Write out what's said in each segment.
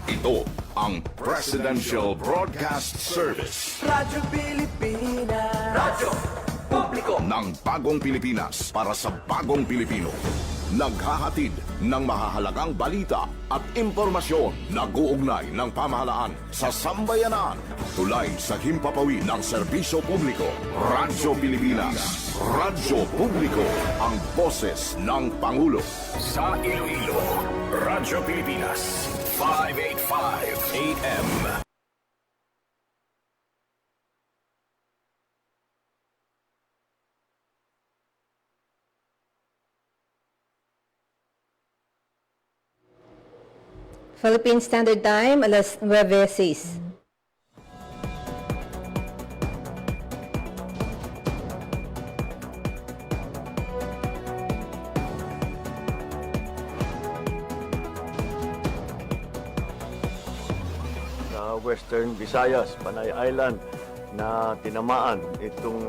Ito ang Presidential Broadcast Service. Radyo Pilipinas. Radyo Publiko Ng bagong Pilipinas para sa bagong Pilipino. Naghahatid ng mahahalagang balita at impormasyon na guugnay ng pamahalaan sa sambayanan. Tulay sa himpapawid ng serbisyo publiko. Radyo Pilipinas. Radyo Publiko. Ang boses ng Pangulo. Sa Iloilo, Radyo Pilipinas. 585 AM. Philippine Standard Time, alas 9:06. Sa Western Visayas, Panay Island, na tinamaan itong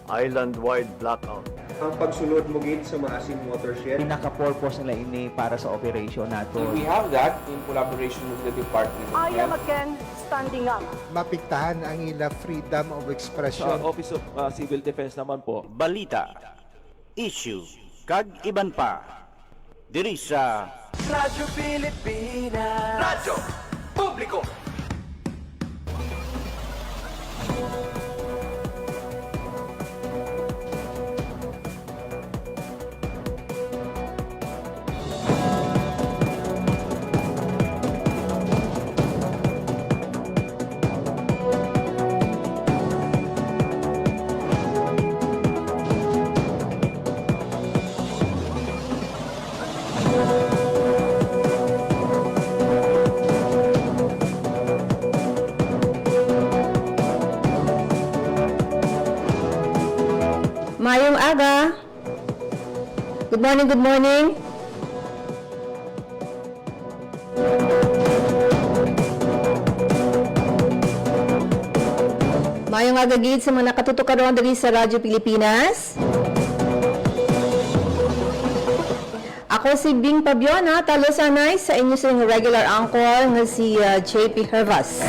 island-wide blackout. Ang pagsulod mo gid sa Maasin Watershed. Pinaka-purpose nila ini para sa operation nato. We have that in collaboration with the Department of I am Health. again standing up. Mapiktahan ang ila freedom of expression. Sa Office of Civil Defense naman po. Balita, issue, kag iban pa. Diri sa Radyo Pilipinas. Radyo Publiko. Mayong aga. Good morning, good morning. Mayong aga gid sa mga nakatutok karon diri sa Radyo Pilipinas. Ako si Bing Pabiona, talo sanay sa inyo sa regular anchor nga si JP Hervas.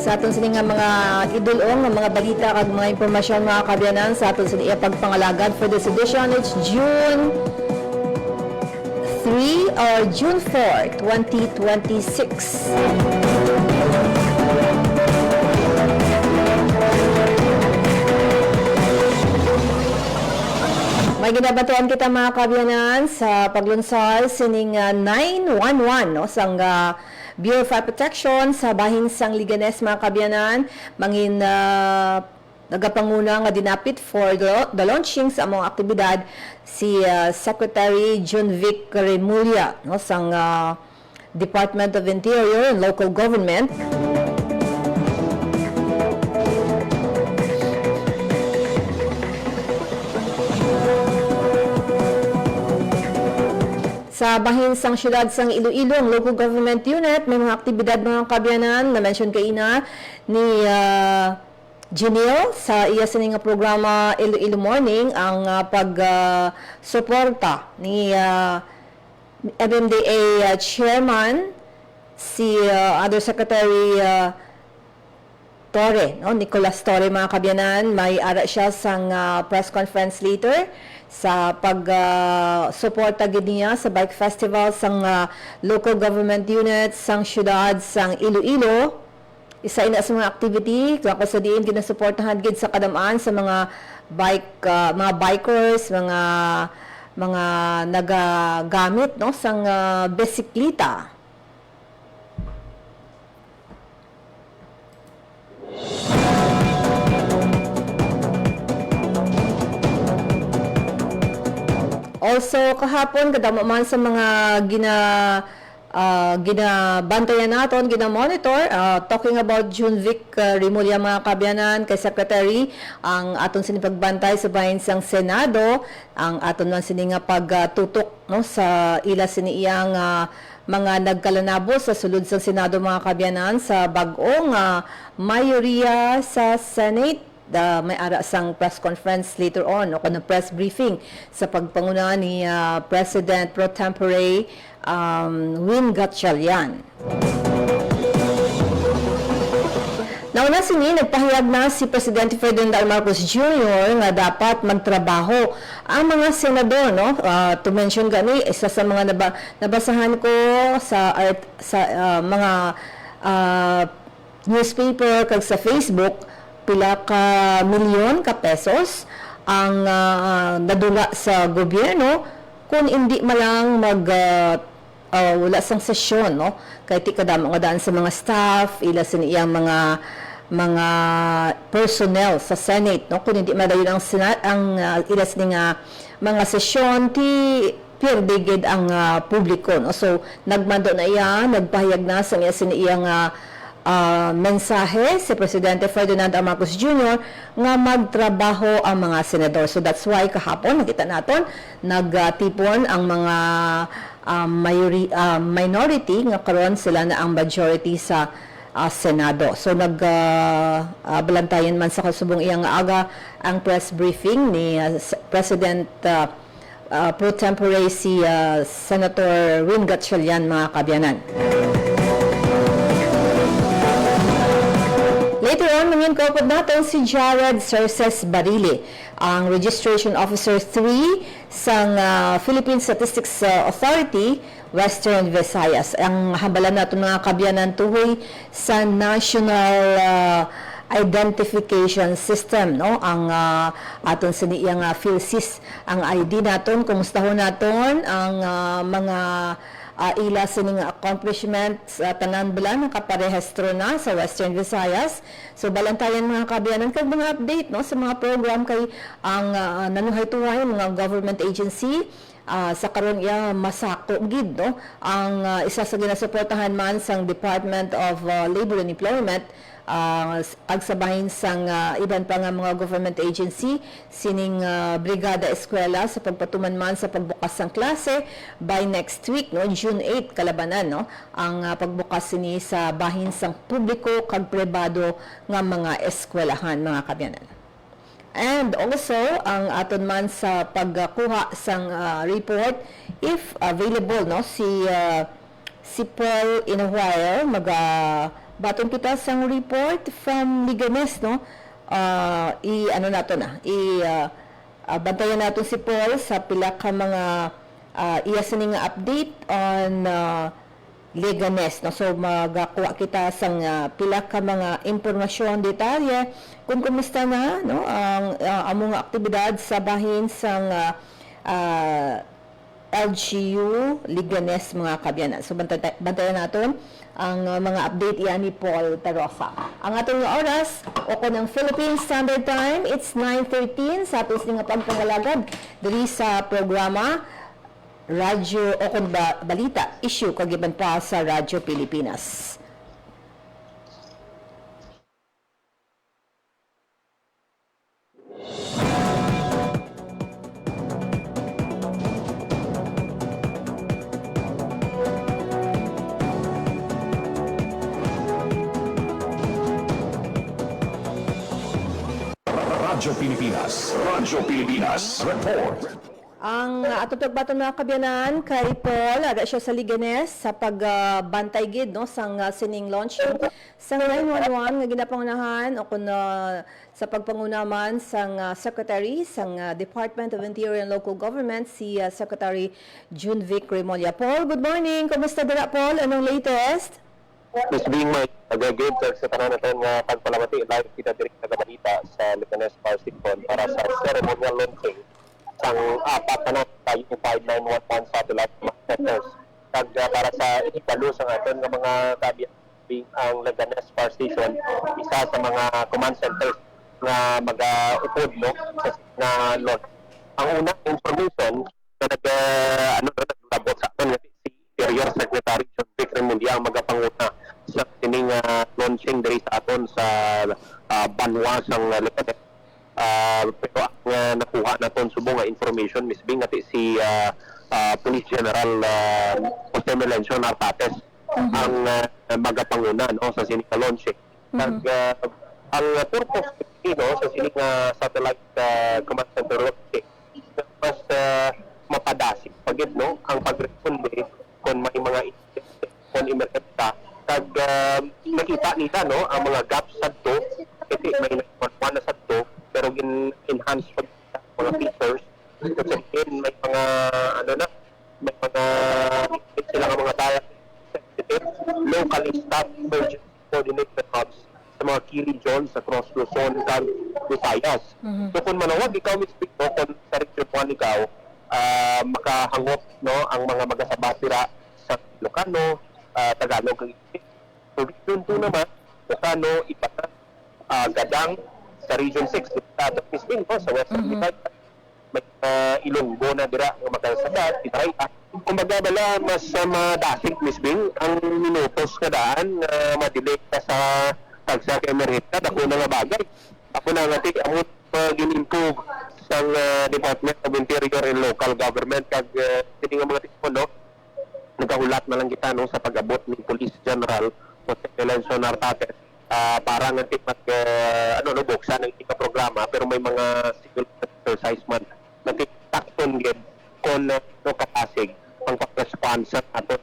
Sa aton sini nga mga idulong nga mga balita kag mga impormasyon mga kabyanan sa aton sini pagpangalagad for this edition. It's June 3 or June 4, 2026. May ginabatuan kita mga kabyanan sa paglunsar sining 911 no sang Bureau of Fire Protection sa bahin sang Liganes mga kabyanan mangin nagapanguna nga dinapit for the launching sa among aktibidad si Secretary John Vic Remulla no sang Department of Interior and Local Government. Sa bahin sang syudad sang Iloilo, ang local government unit, may mga aktibidad mga kabyanan na mention kaina ni Janelle sa iya sining nga programa Iloilo Morning ang pag-suporta ni MMDA chairman si Undersecretary Torre, no? Nicolas Torre mga kabyanan. May ara siya sang press conference later sa pag-suporta gid niya sa bike festival sang local government units sang syudad sang Iloilo. Isa ina sa mga activity kung sa diin ginasuportahan gid sa kadamaan sa mga mga bikers, mga nagagamit no sang bisikleta. Also, kahapon, kadamo man sa mga ginabantayan naton, ginamonitor, talking about June Vic Remulla mga kabyanan, kay Secretary, ang aton sinipagbantay sa bahin sang Senado, ang aton man sini nga pagtutok no, sa ila siniyang mga nagkalanabo sa sulod sa Senado mga kabyanan sa bag-ong mayoriya sa Senate may ara sang press conference later on o kuno press briefing sa pagpanguna ni President Pro Tempore Win Gatchalian. Nauna sini, nagpahayag na si Presidente Ferdinand R. Marcos Jr. nga dapat magtrabaho ang mga senador, no? To mention gani, isa sa mga nabasahan ko sa mga newspaper kag sa Facebook, pila ka milyon ka pesos ang nadula sa gobyerno kung hindi malang wala sang sesyon, no? Kay ti kadamo nga daan sa mga staff, ila sa iyang mga personnel sa Senate, no? Kung hindi madayon ang ila sa mga sesyon, ti pirdigid ang publiko, no? So nagmando na iya, nagpahayag na sa iyang mensahe si Presidente Ferdinand R. Marcos Jr. nga magtrabaho ang mga senador. So that's why kahapon nakita naton nagtipon ang mga minority nga karon sila na ang majority sa Senado. So nagbalantayan man sa kasubong iyang aga ang press briefing ni President Pro Tempore si Senator Win Gatchalian, mga kabyanan. Later on, mangin kaupad natin si Jared Cerces Barili, ang Registration Officer 3 sa Philippine Statistics Authority, Western Visayas. Ang hambalan natin mga kabyanan tuhoy sa National Identification System, no? Ang aton sa niyang PhilSys, ang ID naton, kumustahon naton ang mga ila sa mga accomplishments tanan bilang nakaparehistro na sa Western Visayas. So balantayan mga kabyanan kag mga update, no, sa mga program kay ang nanuhay tuway mga government agency sa karon iya masako gid, no, ang isa sa ginasuportahan man sang Department of Labor and Employment agsabahin sang iban pa nga mga government agency sining Brigada Eskwela sa pagpatuman man sa pagbukas ng klase by next week, no, June 8 kalabanan, no, ang pagbukas sini sa bahin sang publiko kag pribado nga mga eskwelahan, mga kabyanan. And also ang aton man sa pagkuha sang report if available, no, si Paul in a while baton kita sang report from Liganes, no. Bantayan natin si Paul sa pila ka mga iya sini nga update on Liganes, no. So magakuha kita sang pila ka mga impormasyon detalye kung kumusta na, no, ang mga aktibidad sa bahin sang LGU Liganes, mga kabyanan. So bantayan natin ang mga update yan ni Paul Tarosa. Ang atong oras o ng Philippine Standard Time, it's 9:13 sa atos nga pagpangalagad diri sa programa Radyo o kung balita issue kagiban pa sa Radyo Pilipinas. Radyo Pilipinas. Radyo Pilipinas. Report. Ang atong pagbaton mga kabyanan kay Paul, ada siya sa Liganes sa pagbantay gid, no, sang sining launching sa 911 nga ginapangunahan o kun sa pagpangunaman sang Secretary sang Department of Interior and Local Government, si Secretary Junvic Remolla. Paul, good morning. Kumusta dira, Paul? Anong latest? Miss Bing, nag-good sa tanan natin nga pagpalamati live kita direct sa balita sa Liganes Fire Station para sa ceremonial launching sang apat na Unified 911 satellite centers. Kag para sa ikalo sa aton nga mga kabiyang ang Liganes Fire Station, isa sa mga command centers nga mag-upod, no, nga launch. Ang unang information na naglabot sa aton si Interior Secretary Junvic Remulla ang magapanguna sa sining launching diri sa aton sa Banwa sang Liganes. Pero ang nakuha naton subong nga information, Miss Bing, ati si Police General Jose Melencio Nartates ang magapanguna, no, sa sining launching. Ang purpose sa sining satellite command center logistics, mas mapadasig pagid no ang pagresponde kung may mga incident kung emergency kag nakita nila no ang mga gaps sadto kasi may na sadto pero enhance pa mga features kasi may mga may mga sila nga mga data sensitive locally staffed emergency coordination hubs sa mga key regions across Luzon kag Visayas. So kung manawag ikaw mismo kung sa region 1 ikaw makahangop no ang mga magasabasira sa Ilocano, Tagalog kag English. So region 2 naman Ilocano, Ibatan, Gadang sa region 6 sa Misbing sa Western Visayas. May Ilonggo na dira nga magkasabat, Itarayta. Kung magabala mas madasig Misbing ang minutos kadaan madelay ka sa tagsa kay Merita dako na nga bagay. Ako na nga amot gin-improve sa Department of Interior and Local Government kag sini nga mga tipo no nagahulat na lang kita no sa pag-abot ni Police General Jose Elencio Nartates para nga tipat buksan ng ika programa pero may mga civil exercise man natiktakton gid kon kapasig ang pag-response sa ato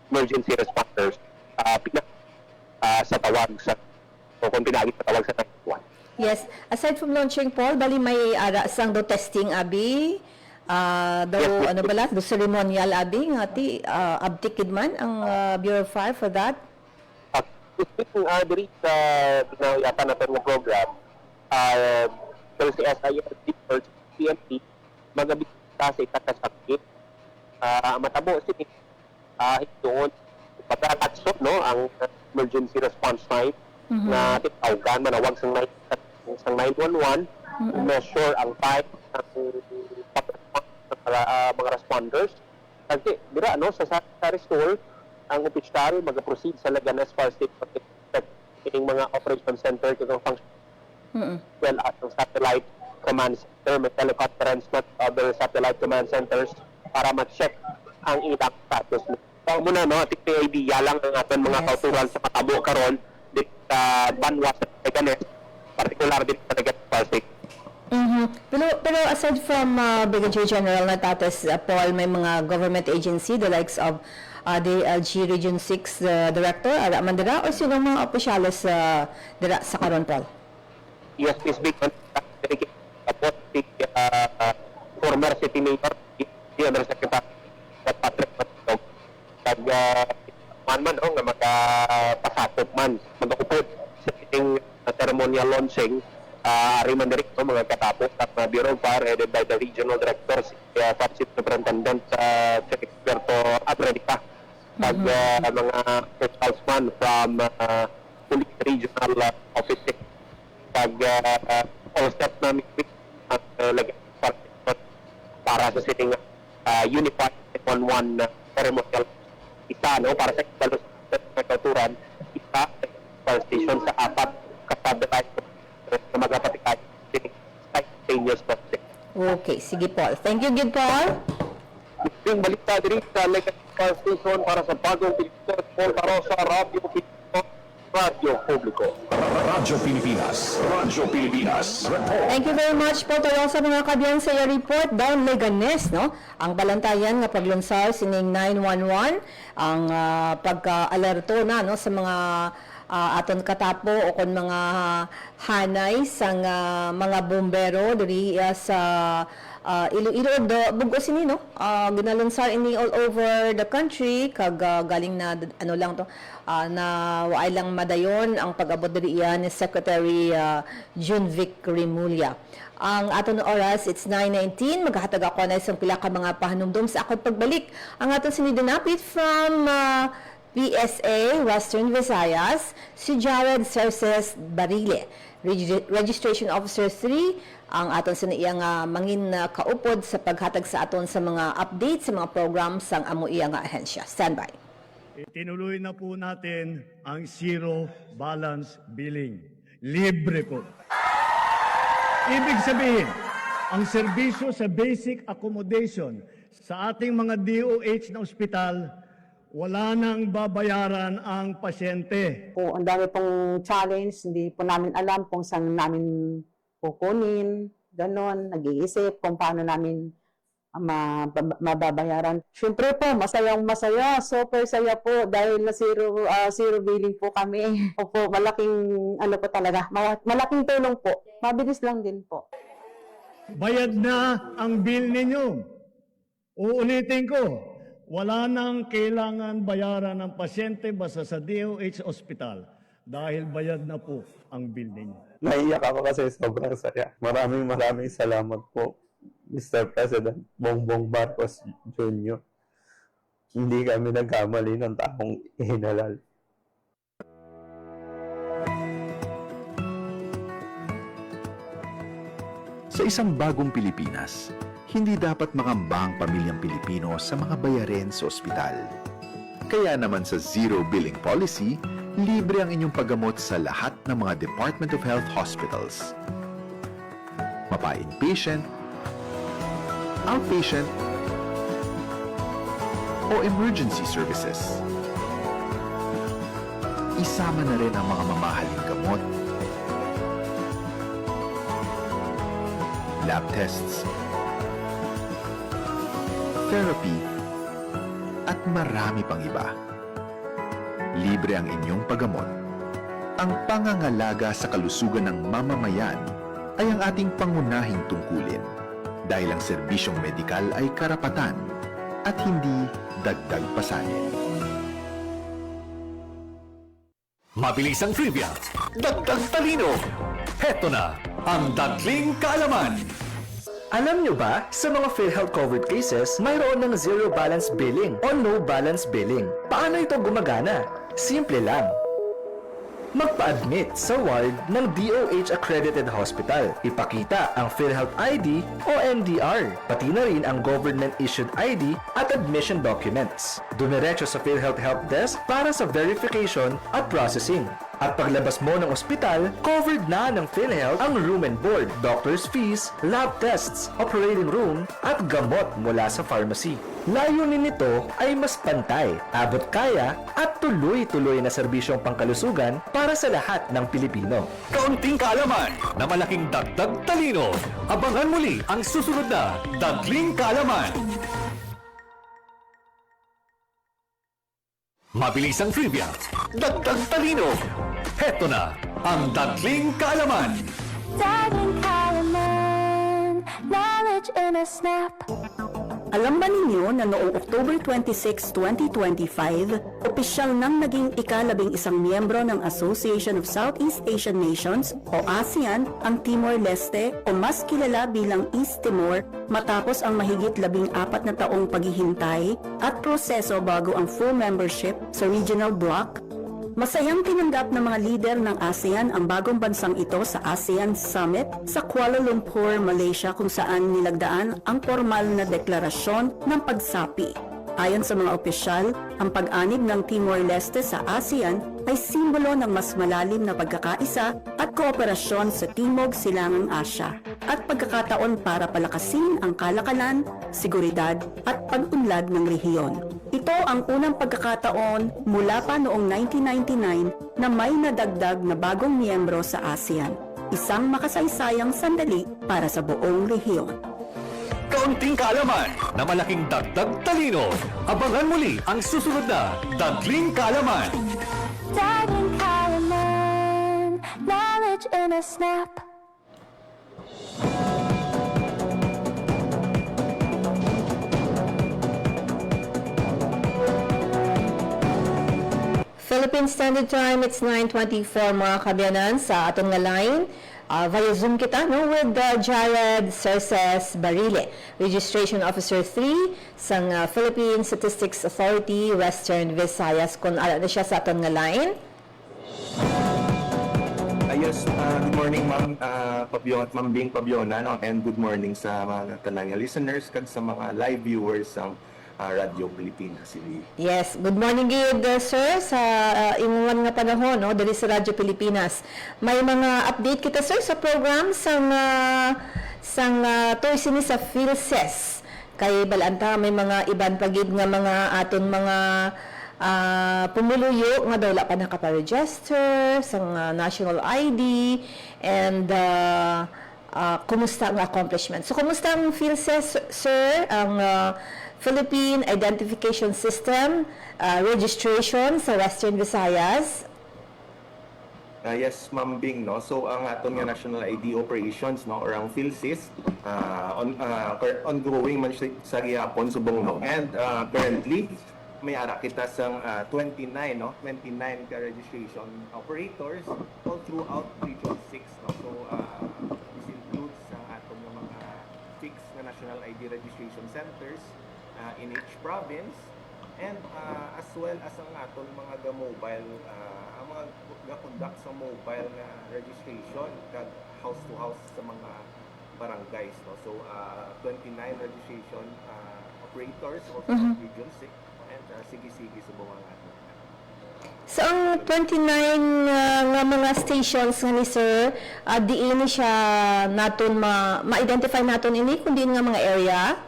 emergency responders sa tawag sa kung pinagi sa tawag sa 911. Yes. Aside from launching, Paul, bali may sang do testing abi, ano bala, do ceremonial abi, nga ti abtikid man ang Bureau of Fire for that? Diri sa yata natin ng program, pero si SIRT or PMP, magabit kasi kakasakit, matabo si doon, pagkataksot, no, ang emergency response time, na titawagan, manawag sa 911, measure ang time ng mga responders. Kasi, dira, no, sa restore, ang opisyal mag-proceed sa Laganas Fire Station ng mga operation center kung function. Well, at ang satellite command center, may teleconference at other satellite command centers para mag-check ang ilang status. So, muna, no, ating idea lang ang ating mga kauturan sa patabo karon dito sa Banwa sa Laganas, particular dito sa Laganas Fire Station. Pero aside from Brigadier General Nartates, Paul, may mga government agency, the likes of DLG Region 6 Director, Ara Mandira, o sino mga opisyales dira sa karon, Paul? Yes, Ms. Big, former City Mayor, the Undersecretary of Patrick Matog, man nga magpasakop man, mag-upod sa siting ceremonial launching, Ariman Derek, mga katapos at Bureau of Fire headed by the Regional Director, si Chief Superintendent Chief Experto Adredita, at mga officials man from Police Regional Office, at all steps namin at para sa siting unified 911 ceremonial isa, no, para sa ibalos na kauturan, isa fire station sa apat kasabay na magpapatikay simultaneous process. Okay, sige, Paul. Thank you, good, Paul. Yung balita diri sa Legacy Fire Station para sa bagong Pilipino, Paul Tarosa, Radio Pilipino, Radio Publico. Radyo Pilipinas. Radyo Pilipinas. Report. Thank you very much, Paul Tarosa, mga kabiyan sa iyo report down Leganes, no? Ang balantayan nga paglunsar sining 911, ang pagka-alerto na, no, sa mga aton katapo o kon mga hanay sang mga bombero diri sa Iloilo bugo sini, no, ginalunsar ini all over the country kag galing na ano lang to na waay lang madayon ang pag-abot diri ni Secretary Junvic Remulla. Ang aton oras, it's 9:19. Maghahatag ako na isang pila ka mga pahanumdum sa akong pagbalik. Ang aton sinidinapit from PSA Western Visayas, si Jared Cerces Barile, Registration Officer 3, ang aton sa iyang mangin kaupod sa paghatag sa aton sa mga updates sa mga programs sang amo iyang ahensya. Standby. Itinuloy na po natin ang zero balance billing. Libre po. Ibig sabihin, ang serbisyo sa basic accommodation sa ating mga DOH na ospital, wala nang babayaran ang pasyente. Po, ang dami pong challenge, hindi po namin alam kung saan namin kukunin, ganon, nag-iisip kung paano namin mababayaran. Siyempre po, masayang masaya, super saya po dahil na zero billing po kami. Opo, malaking ano po talaga, malaking tulong po. Mabilis lang din po. Bayad na ang bill ninyo. Uulitin ko, wala nang kailangan bayaran ng pasyente basta sa DOH Hospital dahil bayad na po ang bill ninyo. Naiyak ako kasi sobrang saya. Maraming salamat po, Mr. President Bongbong Marcos Jr. Hindi kami nagkamali ng taong ihinalal. Sa isang bagong Pilipinas, hindi dapat makamba ang pamilyang Pilipino sa mga bayarin sa ospital. Kaya naman sa Zero Billing Policy, libre ang inyong paggamot sa lahat ng mga Department of Health hospitals. Mapa-inpatient, outpatient, o emergency services. Isama na rin ang mga mamahaling gamot, lab tests, therapy, at marami pang iba. Libre ang inyong paggamot. Ang pangangalaga sa kalusugan ng mamamayan ay ang ating pangunahing tungkulin dahil ang serbisyong medikal ay karapatan at hindi dagdag pasanin. Mabilis ang trivia, dagdag talino. Heto na ang Dagling Kaalaman. Alam nyo ba, sa mga PhilHealth covered cases, mayroon ng zero balance billing o no balance billing. Paano ito gumagana? Simple lang. Magpa-admit sa ward ng DOH accredited hospital. Ipakita ang PhilHealth ID o NDR, pati na rin ang government-issued ID at admission documents. Dumiretso sa PhilHealth Help Desk para sa verification at processing. At paglabas mo ng ospital, covered na ng PhilHealth ang room and board, doctor's fees, lab tests, operating room, at gamot mula sa pharmacy. Layunin nito ay mas pantay, abot kaya, at tuloy-tuloy na serbisyong pangkalusugan para sa lahat ng Pilipino. Kaunting kaalaman na malaking dagdag talino. Abangan muli ang susunod na Dagling Kaalaman. Mabilis ang trivia, dagdag talino. Heto na ang Dagling Kaalaman. Dagling Kaalaman, knowledge in a snap. Alam ba ninyo na noong October 26, 2025, opisyal nang naging ika-11 miyembro ng Association of Southeast Asian Nations o ASEAN ang Timor-Leste o mas kilala bilang East Timor matapos ang mahigit 14 na taong paghihintay at proseso bago ang full membership sa regional bloc. Masayang tinanggap ng mga lider ng ASEAN ang bagong bansang ito sa ASEAN Summit sa Kuala Lumpur, Malaysia kung saan nilagdaan ang formal na deklarasyon ng pagsapi. Ayon sa mga opisyal, ang pag-anib ng Timor-Leste sa ASEAN ay simbolo ng mas malalim na pagkakaisa at kooperasyon sa Timog Silangang Asya at pagkakataon para palakasin ang kalakalan, seguridad at pag-unlad ng rehiyon. Ito ang unang pagkakataon mula pa noong 1999 na may nadagdag na bagong miyembro sa ASEAN. Isang makasaysayang sandali para sa buong rehiyon. Kaunting kaalaman na malaking dagdag talino. Abangan muli ang susunod na Dagling Kaalaman. Dagling Kaalaman, knowledge in a snap. Philippine Standard Time, it's 9:24 mga kabyanan sa atong nga line. Via Zoom kita no, with Jared Cerces Barile, Registration Officer 3 sang Philippine Statistics Authority, Western Visayas. Kung ala na siya sa atong nga line. Yes, good morning ma'am Ma'am Bing Pabiona, no? And good morning sa mga kanang listeners kag sa mga live viewers sa Radio Pilipinas. Yes, good morning gid sir sa imuwan nga panahon no diri sa Radyo Pilipinas. May mga update kita sir sa program sang toy sini sa PhilSes. Kay balanta may mga iban pagid nga mga aton mga pumuluyo nga daw wala pa nakapa-register sa national ID and kumusta ang accomplishment. So kumusta ang PhilSys, sir, ang Philippine Identification System registration sa Western Visayas? Yes, Ma'am Bing, no. So ang aton nga national ID operations, no, or ang PhilSys ongoing man siya sa gihapon subong, no. And currently may ara kita sang 29 ka registration operators all throughout Region 6, no. So this includes ang aton nga mga fixed na national ID registration centers in each province, and as well as ang aton mga mobile ang mga ga-conduct sa mobile nga registration kag house to house sa mga barangays, no. So 29 registration operators of Region 6, and sige-sige sa mga ato. So ang 29 nga mga stations nga ni sir, diin ni siya naton ma-identify naton ini kundi nga mga area?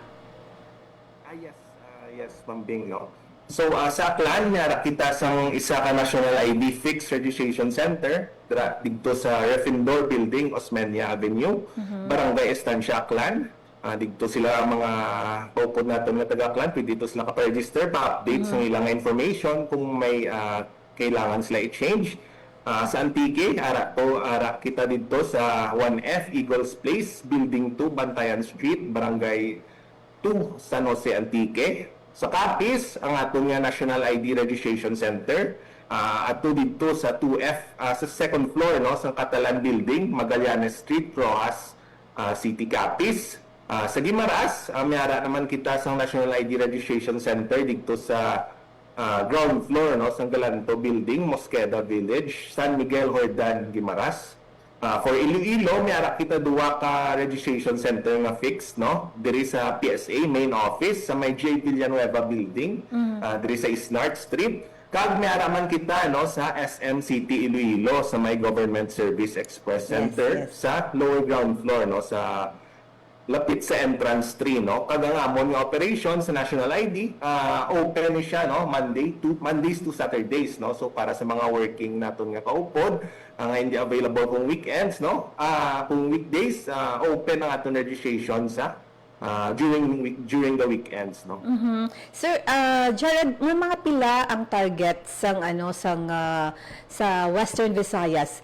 Yes, Ma'am Bing, no. So sa Aklan, nara kita sang isa ka national ID fixed registration center dito sa Refindor Building, Osmeña Avenue, Barangay Estancia, Aklan. Dito sila ang mga paupod natin na taga-Aklan, pwede dito sila ka-register, pa-update sa ilang information kung may kailangan sila i-change. Sa Antique, ara kita dito sa 1F Eagles Place, Building 2, Bantayan Street, Barangay 2, San Jose, Antique. Sa Capiz, ang aton nga National ID Registration Center, ato dito sa 2F, sa second floor, no, sa Catalan Building, Magallanes Street, Rojas City, Capiz. Sa Guimaras, mayara naman kita sa National ID Registration Center dito sa ground floor, no, sa Galanto Building, Mosqueda Village, San Miguel, Hordan, Guimaras. For Iloilo, mayara kita duwa ka registration center nga fixed, no, diri sa PSA main office sa may J. Villanueva Building, diri sa Isnart Street. Kag mayara man kita, no, sa SM City Iloilo sa may Government Service Express Center sa lower ground floor, no, sa lapit sa entrance 3, no. Kagangamon nga operation sa National ID, open ni siya, no, Mondays to Saturdays, no. So para sa mga working naton nga kaupod, nga hindi available kung weekends, no. Kung weekdays, open ang aton registration sa during the weekends, no. Sir, Jared, may mga pila ang target sang sa Western Visayas.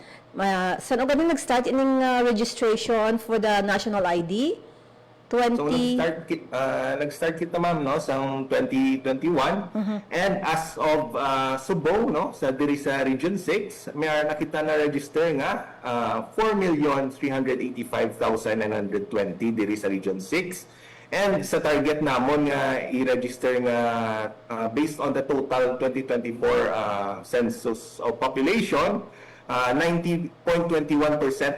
Saan o ganun nag-start ining registration for the national ID? So nag-start kita, ma'am, no, sa 2021, and as of Subong, no, sa diri sa Region 6, may nakita na register nga 4,385,920 diri sa Region 6, and sa target namon nga i-register nga based on the total 2024 census of population, 90.21%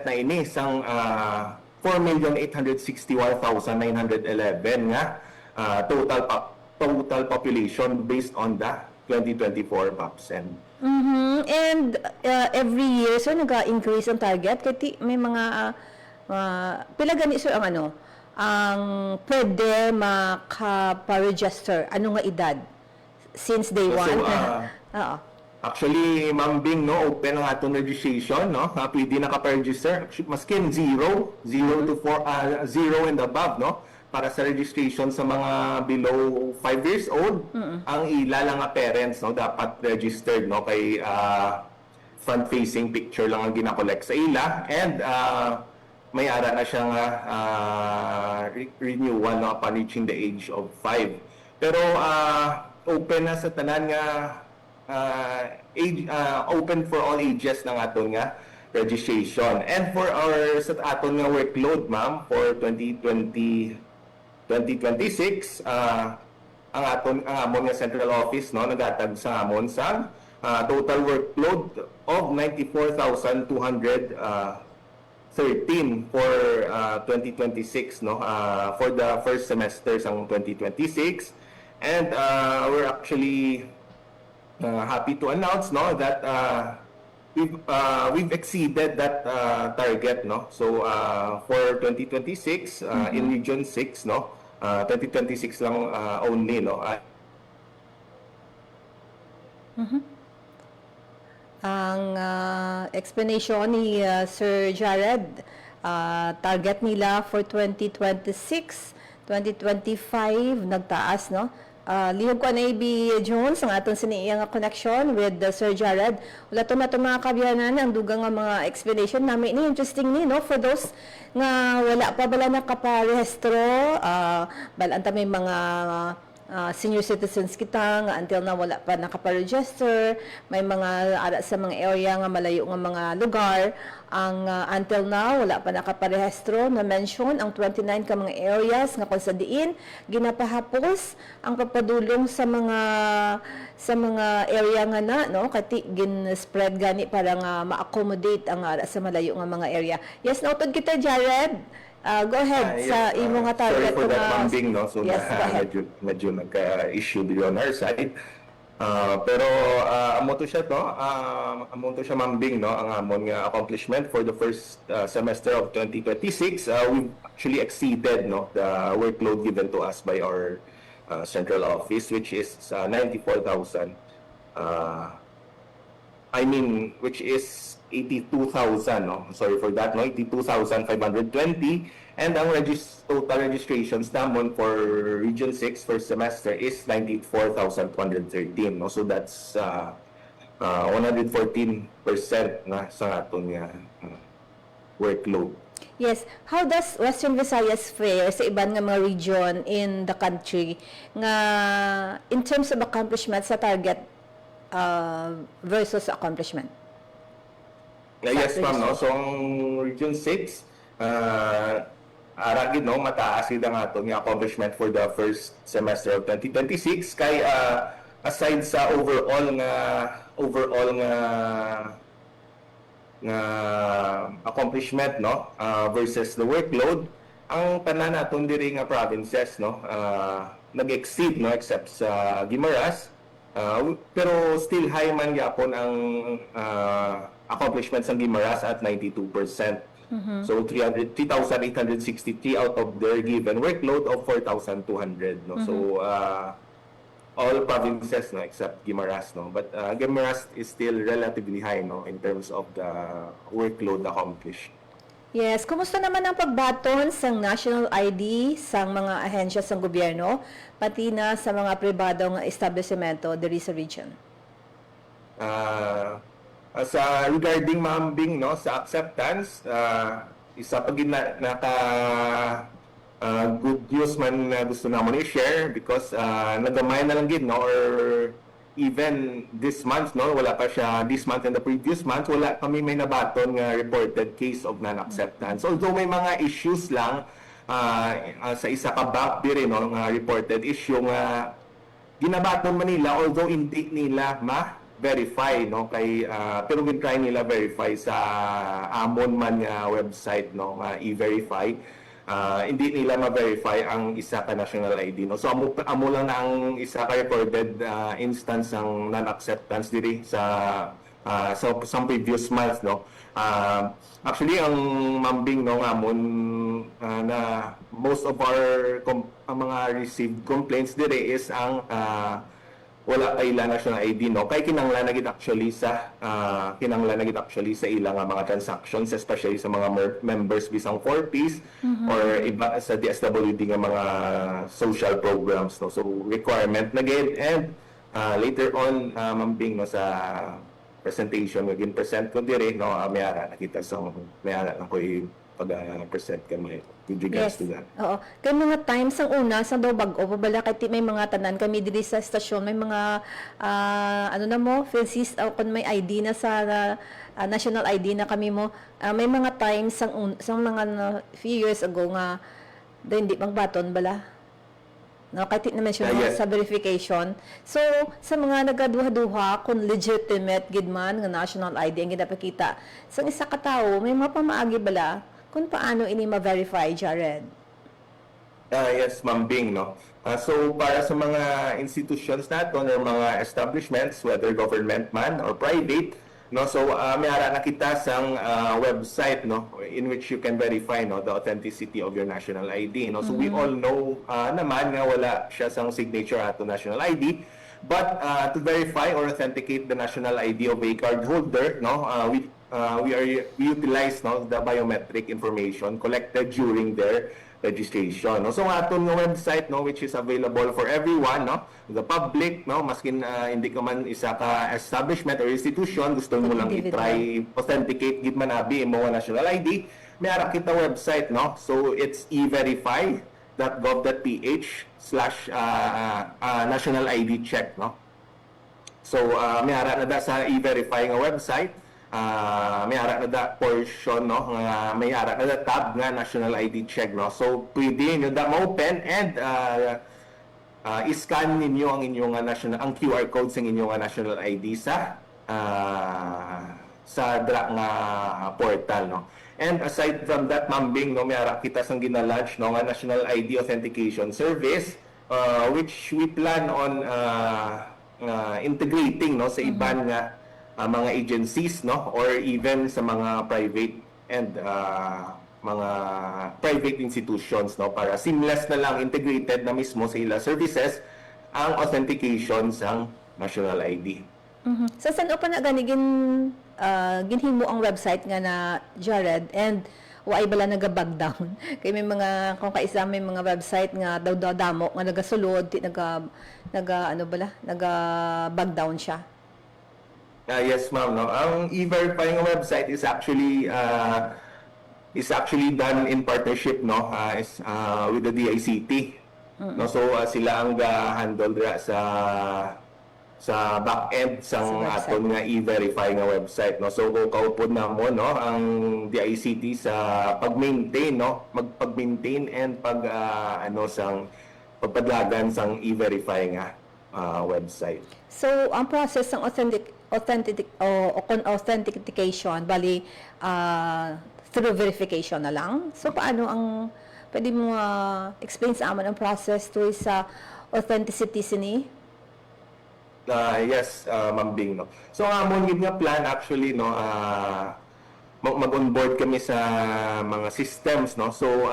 na ini sang 4,861,911 nga total population based on the 2024 PAPSEN. And every year, so nag-increase ang target? Kasi may mga, pila gani, sir, ang pwede makapa-register? Ano nga edad? Since day one? Actually, Ma'am Bing, no, open ang atong registration, no. Pwede nakapa-register maskin 0 to 4, 0 and above, no. Para sa registration sa mga below 5 years old, ang ila lang nga parents, no, dapat registered, no, kay front-facing picture lang ang gina-collect sa ila, and may ara na siyang renewal, no, upon reaching the age of 5. Pero open na sa tanan nga open for all ages ng aton nga registration. And for our sa aton nga workload, ma'am, for 2026, ang amon nga central office, no, nagatag sa amon sa total workload of 94,213 for 2026, no, for the first semester sang 2026. And we're actually happy to announce, no, that we've exceeded that target, no. So for 2026 in Region 6, no, 2026 lang only, no. Ang explanation ni Sir Jared, target nila for 2026, 2025 nagtaas, no? Lihog ko na AB Jones ang atong siniiyang connection with Sir Jared. Wala to na itong mga kabyanan ang dugang nga mga explanation namin ni interesting ni, no? For those nga wala pa bala nakaparehistro, balanta may mga senior citizens kita nga until na wala pa nakaparegister, may mga ara sa mga area nga malayo nga mga lugar ang until now wala pa nakaparehistro na mention ang 29 ka mga areas nga kung sa diin ginapahapos ang pagpadulong sa mga area nga na, no, kati gin spread gani para nga ma-accommodate ang ara sa malayo nga mga area. Yes, noted kita, Jared. Go ahead sa imo nga target. Sorry for that, Ma'am Bing, no? So, yes, go ahead. medyo nagka-issue din on our side. Pero amo to siya, Ma'am Bing, no? Ang amon nga accomplishment for the first semester of 2026. We actually exceeded, no, the workload given to us by our central office, which is 94,000. Which is 82,000, no? Sorry for that, no? 82,520. And ang total registrations naman for Region 6 first semester is 94,213, no? So that's 114% na sa atong workload. Yes. How does Western Visayas fare sa ibang nga mga region in the country nga in terms of accomplishment sa target versus accomplishment? Yes, ma'am, no? So, ang Region 6, aragid, no, mataas ang atong accomplishment for the first semester of 2026. Kay, aside sa overall nga accomplishment, no, versus the workload, ang tanan naton diri nga provinces, no, nag-exceed, no, except sa Guimaras. Pero still high man gyapon ang accomplishments ng Guimaras at 92%. So 3,863 out of their given workload of 4,200, no. So all provinces, no, except Guimaras, no. But Guimaras is still relatively high, no, in terms of the workload accomplished. Yes, kumusta naman ang pagbaton sa national ID sa mga ahensya sa gobyerno pati na sa mga pribadong establishmento diri sa region? Sa regarding, Ma'am Bing, no, sa acceptance, isa pa gid good news man na gusto namon i-share because nagamay na lang gid, no, or even this month, no, wala pa siya this month and the previous month, wala kami may nabaton nga reported case of non-acceptance. Although may mga issues lang sa isa ka bank diri, no, nga reported issue nga ginabaton man nila, although hindi nila verify, no, kay pero gin-try nila verify sa amon man nga website, no, nga i-verify. Hindi nila ma-verify ang isa ka national ID, no. So amo lang na ang isa ka recorded instance ng non-acceptance diri sa previous months, no. Actually ang Ma'am Bing, no, amon na most of our mga received complaints diri is ang wala kay national ID, no, kay kinanglan na gid actually sa ilang mga transactions, especially sa mga members bisang 4Ps or iba sa DSWD nga mga social programs, no. So requirement na gid, and later on, Ma'am Bing, no, sa presentation nga gin-present ko diri, no, mayara nakita sa mayara na ko pag-present kami with regards to that. Oo. Kay mga times ang una sa daw bag-o pabala kay may mga tanan kami diri sa stasyon, may mga Philsis kung may ID na sa national ID na kami mo, may mga times sang mga few years ago nga hindi magbaton bala. No, kahit na-mention yes. sa verification. So, sa mga nagaduha-duha, kung legitimate gid man nga national ID ang ginapakita, sa isa ka tawo, may mga pamaagi bala kung paano ini ma-verify, Jared? Yes, Ma'am Bing, no. So, para sa mga institutions natin or mga establishments, whether government man or private, no, so may ara nakita sang website, no, in which you can verify, no, the authenticity of your national ID, no. So we all know naman nga wala siya sang signature ato national ID, But to verify or authenticate the national ID of a cardholder, we utilize the biometric information collected during their registration. So ang aton nga website which is available for everyone, the public, maskin hindi ka man isa ka establishment or institution, gusto mo lang i-try authenticate gid man abi imo nga national ID, may ara kita website, so it's everify.gov.ph/national ID check, So may ara na da sa e-verify nga website. May ara na da portion, may ara na da tab nga national ID check, so pwede nyo da ma-open and i-scan ninyo ang inyong ang QR code sa inyong national ID sa DRA nga portal, And aside from that, Ma'am Bing, may ara kita sang gina-launch nga National ID Authentication Service, which we plan on integrating sa iban nga mga agencies, or even sa mga private and mga private institutions, para seamless na lang, integrated na mismo sa ila services ang authentication sa national ID. Sa saan pa na ganigin ginhimo ang website nga na Jared, and waay bala naga-bug down kay may mga kung kaisa may mga website nga daw damo nga nagasulod naga-bug down siya. Yes, ma'am. Ang e-verify ng website is actually done in partnership with the DICT. So sila ang handle sa back end sang aton nga e-verify nga website, So kung kaupod na mo ang DICT sa pag-maintain, magpag-maintain and sang pagpadlagan sang e-verify nga website. So ang process ng authentication bali through verification na lang. So paano ang pwede mo explain sa amin ang process to sa authenticity sini? Yes, Ma'am Bing, So ang amon gid nga plan actually mag-onboard kami sa mga systems, So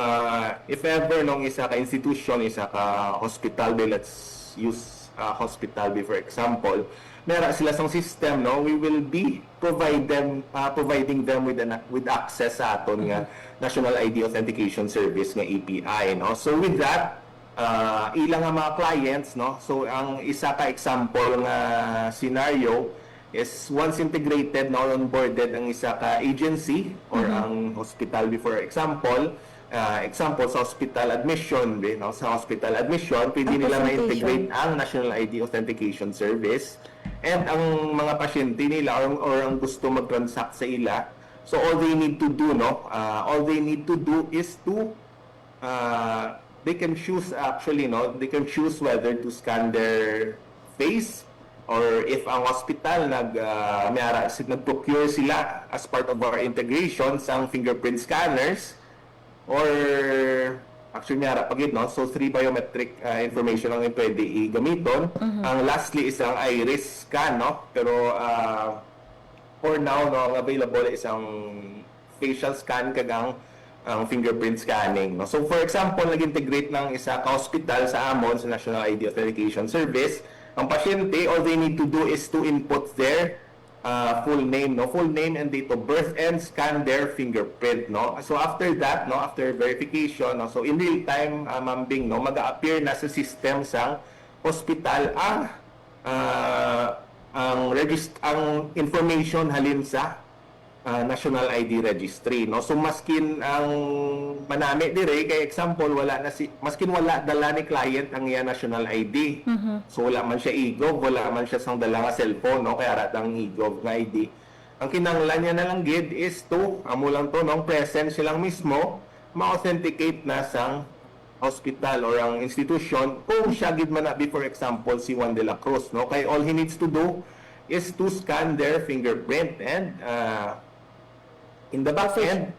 if ever isa ka institution, isa ka hospital, let's use hospital for example, meron sila sang system, we will be providing them with access sa aton nga National ID Authentication Service nga API, So with that, ilang nga mga clients, So ang isa ka example nga scenario is once integrated, onboarded ang isa ka agency or ang hospital for example, sa hospital admission, sa hospital admission, pwede nila ma-integrate ang National ID Authentication Service. And ang mga pasyente nila or ang gusto mag-transact sa ila, so all they need to do, is to they can choose actually, they can choose whether to scan their face or if ang hospital nag-procure sila as part of our integration sang fingerprint scanners or actually mayara pagid, so 3 biometric information ang pwede i-gamiton. Ang lastly is ang iris scan, pero for now ang available is ang facial scan kagang ang fingerprint scanning, So for example, nag-integrate ng isa ka hospital sa amon sa National ID Authentication Service. Ang pasyente, all they need to do is to input their full name and date of birth and scan their fingerprint, So after that, after verification, so in real time, Ma'am Bing, mag-appear na sa system sang hospital ang information halin sa National ID Registry, So maskin ang manami dire kay example maskin wala dala ni client ang iya National ID. So wala man siya e-gov, wala man siya sang dala nga cellphone, kaya ratang e-gov nga ID. Ang kinahanglan niya na lang gid is to amo lang to present silang mismo ma-authenticate na sang hospital or ang institution kung siya gid man na for example si Juan de la Cruz, Kay all he needs to do is to scan their fingerprint and in the back end,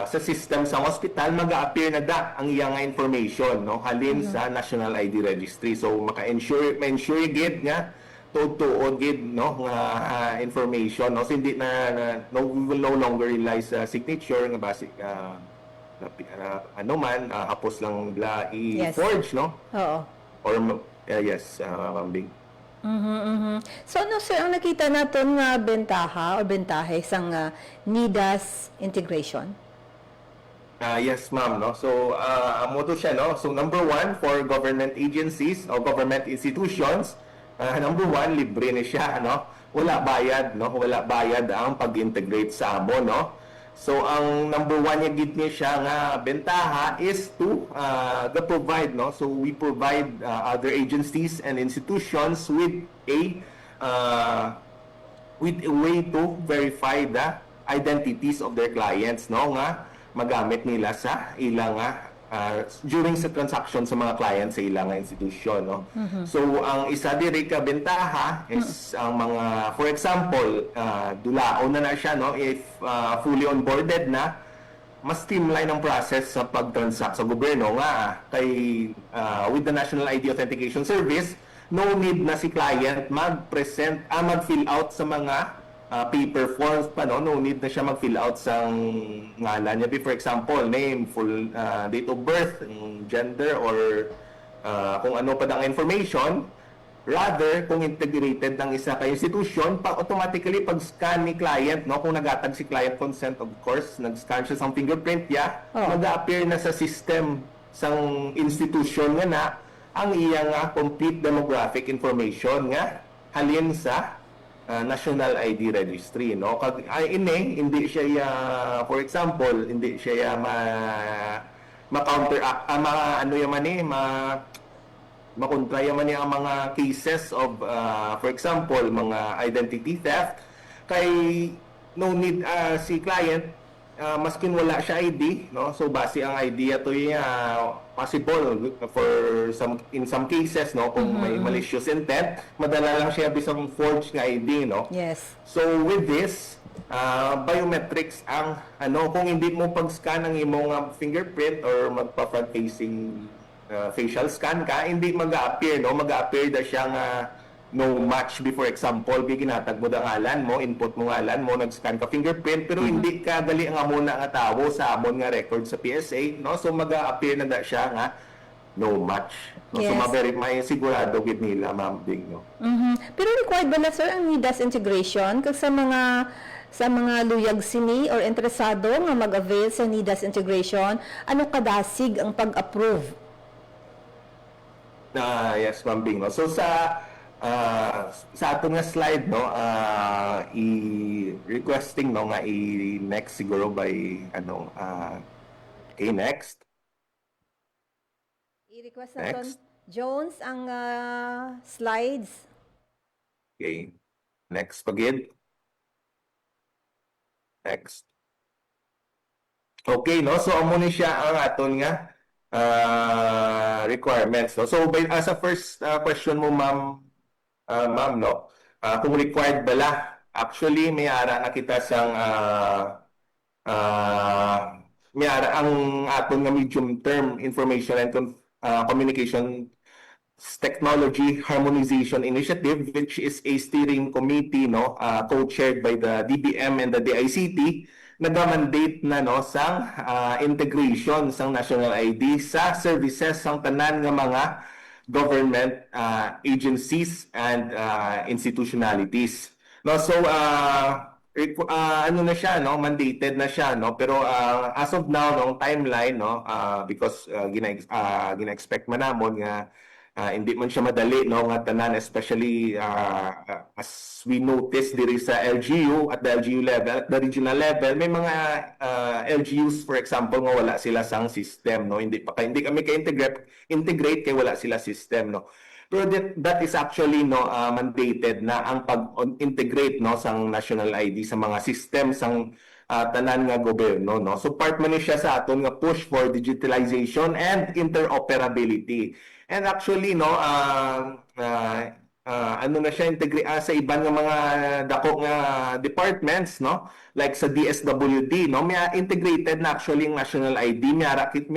sa system sa hospital, mag-a-appear na ang iyang information, halin sa National ID Registry. So, ma-ensure gid nga, tuod gid, nga information. So, hindi we will no longer rely sa signature, nga basic, hapos lang i-forge, Oo. Or, yes, Ma'am Bing. So ano sir ang nakita naton nga bentaha o bentahe sang NIDAS integration? Yes, ma'am, no. So, amo to siya, no. So, number one, for government agencies o government institutions, number one, libre ni siya, no. Wala bayad, no. Wala bayad ang pag-integrate sa amo, no. So, ang number one niya gid niya siya nga bentaha is to provide, no. So, we provide other agencies and institutions with a way to verify the identities of their clients, no, nga magamit nila sa ilang during sa transaction sa mga clients sa ilang institusyon, no. So ang isa diri ka bentaha is ang mga, for example, dulaon na siya, no, if fully onboarded na, mas streamline ang process sa pag-transact sa gobyerno nga kay with the National ID Authentication Service, no need na si client mag-present mag-fill out sa mga paper forms pa, no need na siya mag-fill out sa ngalan niya. For example, name, full date of birth, gender, or kung ano pa ang information. Rather, kung integrated ng isa ka institution, automatically pag-scan ni client, no, kung nagatag si client consent, of course, nag-scan siya sa fingerprint niya, mag-appear na sa system sang institution nga na ang iyang complete demographic information nga halin sa National ID Registry, no. Hindi siya for example, hindi siya ma-counteract makontra yaman ang mga cases of for example, mga identity theft, kay no need si client maskin wala siya ID, no. So base ang ID ato possible for in some cases, no, kung may malicious intent, madala lang siya bisang forged nga ID, no. Yes. So with this biometrics ang kung hindi mo pag-scan ang imong fingerprint or magpa-front facing facial scan ka, hindi mag-a-appear, no, mag-a-appear da siya nga no match. For example, ginatag mo ang ngalan mo, input mo ngalan mo, nag-scan ka fingerprint, pero hindi ka dali nga muna nga tawo sa amon nga record sa PSA, no. So mag-a-appear na da siya nga no match, no? Yes. So may sigurado gid nila, ma'am Ding, no. Pero required ba na sir ang NIDAS integration kag sa mga luyag sini or interesado nga mag-avail sa NIDAS integration, ano kadasig ang pag-approve? Yes, ma'am Bing, no. So sa ato nga slide, no, i-requesting, no, nga i-next siguro by okay, next. I-request naton Jones ang slides. Okay. Next pagid. Next. Okay, no. So amo ni siya ang aton nga requirements, no. So as a first question mo, ma'am, no, kung required bala, actually may ara na kita sang may ara ang aton nga medium term information and communication technology harmonization initiative, which is a steering committee, no, co-chaired by the DBM and the DICT, nag-mandate na, no, sang integration sang national ID sa services sang tanan nga mga government agencies and institutionalities, no. So ano na siya, no, mandated na siya, no, pero as of now, no, timeline, no, because gina-expect man namon nga hindi man siya madali, no, nga tanan, especially as we notice diri sa LGU, at the LGU level, at the regional level, may mga LGUs, for example, nga wala sila sang system, no, hindi kami ka-integrate kay wala sila system, no. Pero that is actually, no, mandated na ang pag-integrate, no, sang national ID sa mga system sang tanan nga gobyerno, no. So part man ni siya sa aton nga push for digitalization and interoperability. And actually, no, ano na siya sa iban nga mga dako nga departments, no, like sa DSWD, no, may integrated na actually ang national ID. May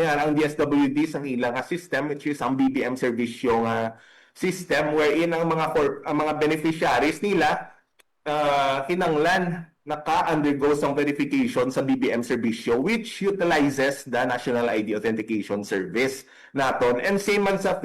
ang DSWD sa ilang system, which is ang BBM servisyo nga system, wherein ang mga beneficiaries nila kinanglan naka-undergo sang verification sa BBM servisyo, which utilizes the National ID Authentication Service naton. And same man sa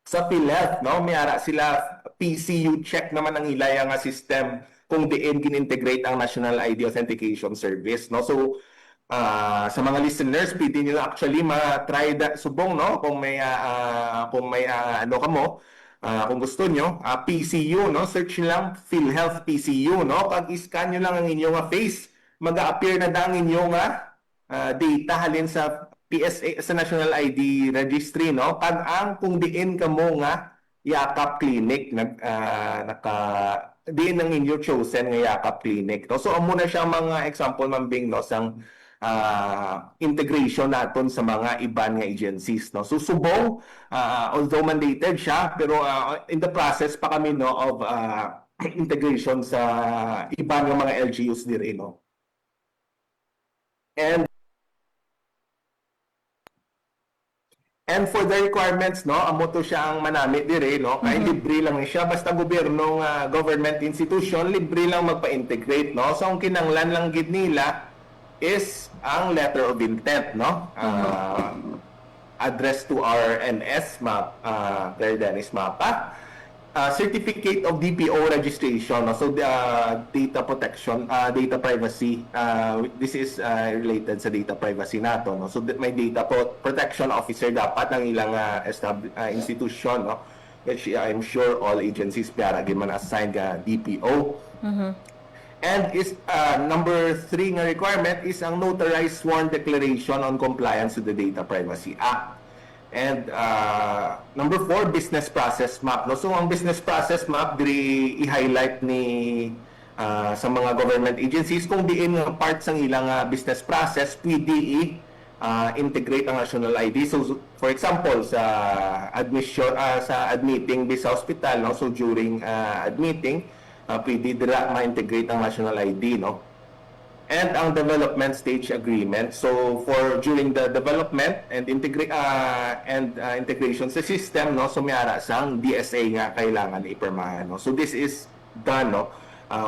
sa PhilHealth, no? May ara sila PCU check naman ang ilaya nga system kung diin gin-integrate ang National ID Authentication Service, no? So sa mga listeners, pwede nyo actually ma-try subong, no? Kung may ano kamo, kung gusto nyo, PCU, no? Search nyo lang PhilHealth PCU, no? Pag iscan nyo lang ang inyong face, mag-appear na ang inyong data halin sa PSA, sa National ID Registry, no? Pag ang kung diin ka mo nga Yakap Clinic, diin ang inyo chosen nga Yakap Clinic, no? So amo na siya mga example mambing, no, sang integration naton sa mga iban nga agencies, no? So subong, although mandated siya, pero in the process pa kami, no, of integration sa iban nga mga LGUs diri, no? And for the requirements, no, amo to siya ang manamit dire, no? Kaya libre lang siya, basta gobyerno nga government institution, libre lang magpa-integrate, no? So ang kinanglan lang gid nila is ang letter of intent, no? Address to RNS map, Claire Dennis Mapa. Certificate of DPO registration, no? So data protection, data privacy, this is related sa data privacy nato, no? So may data protection officer dapat ang ilang institution, no? Which I'm sure all agencies para man assigned ka DPO. And is number 3 nga requirement is ang notarized sworn declaration on compliance with the Data Privacy Act. And number 4, business process map, no? So ang business process map diri i-highlight ni sa mga government agencies kung diin nga parts ang ilang business process pwede integrate ang national ID. So for example sa admission sa admitting sa hospital, no? So during admitting pwede dira ma-integrate ang national ID, no? And ang development stage agreement. So for during the development and integration sa system, no, so may ara sang DSA nga kailangan ipirmahan, no? So this is done, no,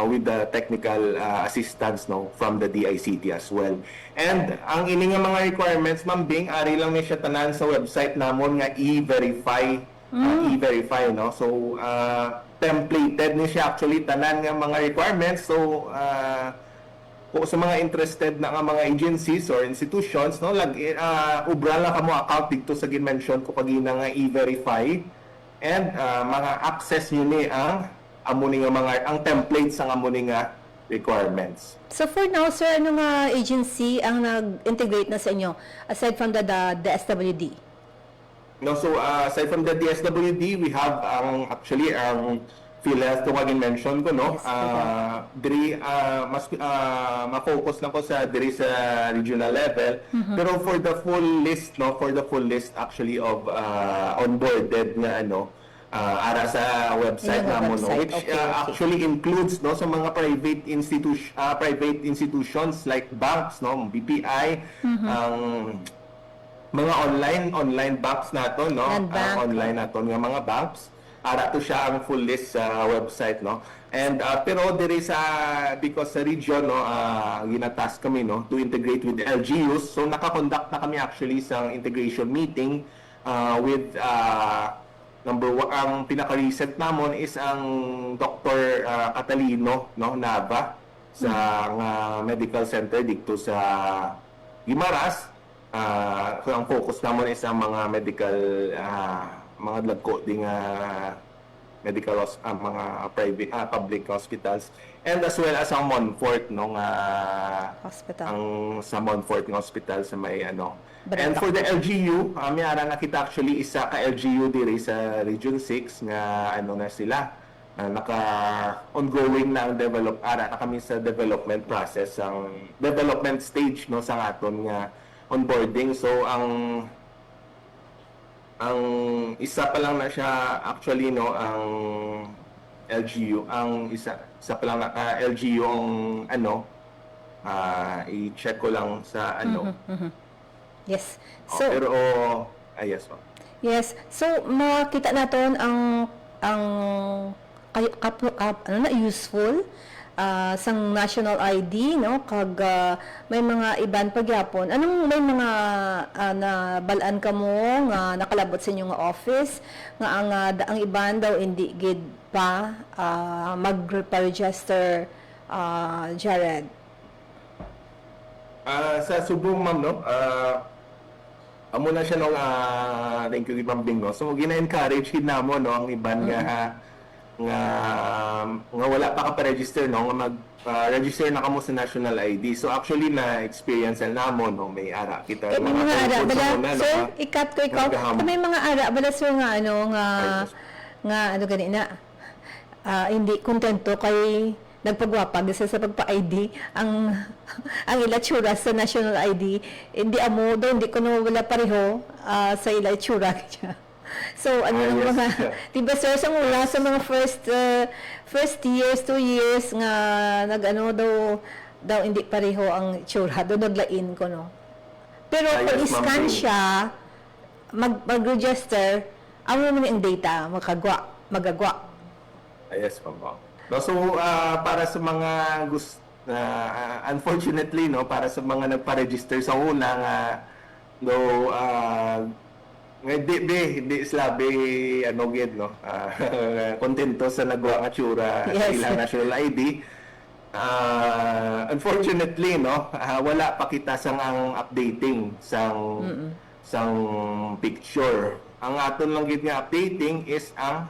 with the technical assistance, no, from the DICT as well. And ang ini nga mga requirements, mambing ari lang ni siya tanan sa website namon nga e-verify, e-verify, no? So templated ni siya actually tanan nga mga requirements. So kung sa mga interested na nga mga agencies or institutions, no, ubra lang kamo account dito sa gin-mention ko pagina nga e-verify, and mga access nyo ni ang amuni nga mga ang templates ang amuni nga requirements. So for now, sir, ano nga agency ang nag-integrate na sa inyo aside from the SWD? No, so aside from the DSWD, we have actually ang PhilHealth to kagin mention ko, no. Diri mas ma-focus lang ko sa diri sa regional level, pero for the full list, no, actually of onboarded na ano ara sa website namon, no, which actually includes, no, sa mga private institutions like banks, no, BPI, mga online banks nato, no, online nato nga mga banks. Ara to siya ang full list sa website, no. And pero diri sa because sa region, no, ginatask kami, no, to integrate with the LGUs. So naka-conduct na kami actually sa integration meeting with number 1, ang pinaka-recent namon is ang Dr. Catalino, no, Nava sa medical center dito sa Guimaras. So ang focus namon is ang mga medical mga lagko ding medical mga private public hospitals, and as well as ang Monfort, no, Hospital. ang sa Monfort ng hospital sa may ano. And for the LGU, may ara nakita actually isa ka LGU diri sa Region 6 nga ano na sila naka ongoing na ang ara na kami sa development process, ang development stage, no, sa aton nga onboarding. So ang isa pa lang na siya actually, no, ang LGU, ang isa pa lang na LGU ang ano, i-check ko lang sa ano. Yes. So pero yes, ma'am. yes. So makita naton ang useful sang national ID, no, kag may mga iban pagyapon. Anong may mga nabalaan ka mo nga nakalabot sa inyong office nga ang iban daw hindi gid pa mag-register, Jared? Sa subong, ma'am, no, amo na siya nung thank you, Ma'am Bing, no. So gina-encourage namo, no, ang iban nga wala pa ka pa-register, no, nga mag-register na kamo sa national ID. So actually na-experience namo, no, may ara kita May mga ara bala, sir, no, ikat ko ikaw. May mga ara bala, sir, nga ano ganina. Hindi kontento kay nagpagwapag sa pagpa-ID ang ila tsura sa national ID. Hindi amo daw, hindi ko na wala pareho sa ila tsura. So, ano yes. mga, diba sir, sa mula sa mga first years, 2 years, nga nag-ano daw hindi pareho ang tsura, doon naglain ko, no? Pero kung yes, iscan ma'am. siya, mag-register, ang naman yung data, magagwa. Yes, ma'am. No, so para sa mga unfortunately, no, para sa mga nagpa-register sa una nga hindi slabe ano gid, no, kontento sa nagawa nga tsura sa ilang national ID. Unfortunately, no, wala pa kita sang ang updating sang picture. Ang aton lang gid nga updating is ang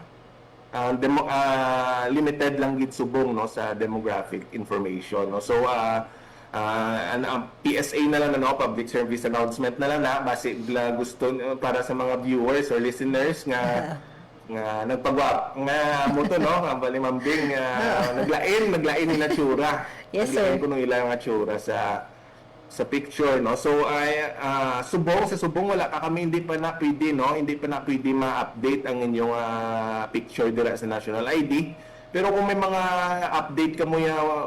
limited lang gid subong, no, sa demographic information, no. So ang PSA na lang, no, public service announcement na lang na base gusto para sa mga viewers or listeners nga nagpagwap nga mo to, no, bali mambing naglain ni na tsura. Yes, sir. Naglain ko nung ilang nga tsura sa picture, no. So subong wala ka kami, hindi pa na pwede ma-update ang inyong picture dira sa national ID. Pero kung may mga update ka mo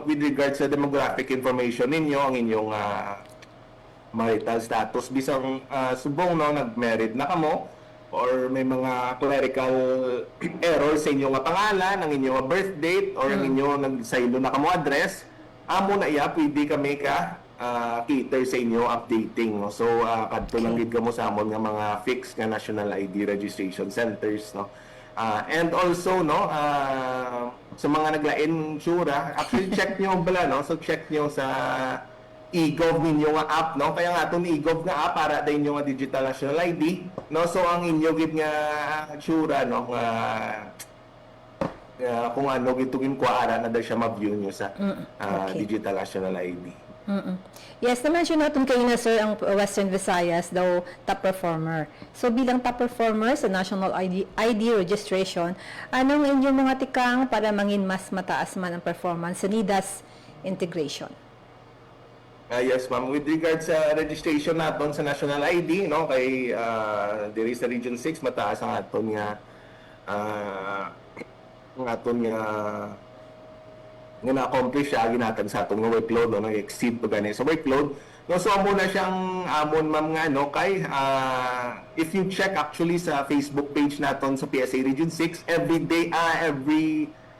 with regard sa demographic information ninyo, ang inyong marital status, bisang subong, no, nag-married na kamo, or may mga clerical error sa inyong pangalan, ang inyong birth date, or ang inyong nagsaylo na kamo address, amo na pwede kami cater sa inyo updating, no. So kadto lang gid kamo sa amon nga mga fixed nga national ID registration centers, no. And also, no, sa mga naglain tsura, actually check nyo bala, no, so check nyo sa e-gov ninyo nga app, no, kaya nga itong e-gov nga app para din yung digital national ID, no. So ang inyo gid nga tsura, no, nga kung ano gid tugin kuara na daw siya ma-view nyo sa digital national ID. Yes, na-mention natin kayo na, sir, ang Western Visayas daw top performer. So bilang top performer sa national ID registration, anong inyong mga tikang para mangin mas mataas man ang performance sa NIDAS integration? Yes, ma'am. With regard sa registration natin sa national ID, no, kay diri sa Region 6 mataas ang aton nga na-accomplish siya ginatan sa atong workload, no, nag-exceed to gani sa workload. No, so amo na siyang amon, ma'am, nga, no, kay if you check actually sa Facebook page naton sa PSA Region 6, every day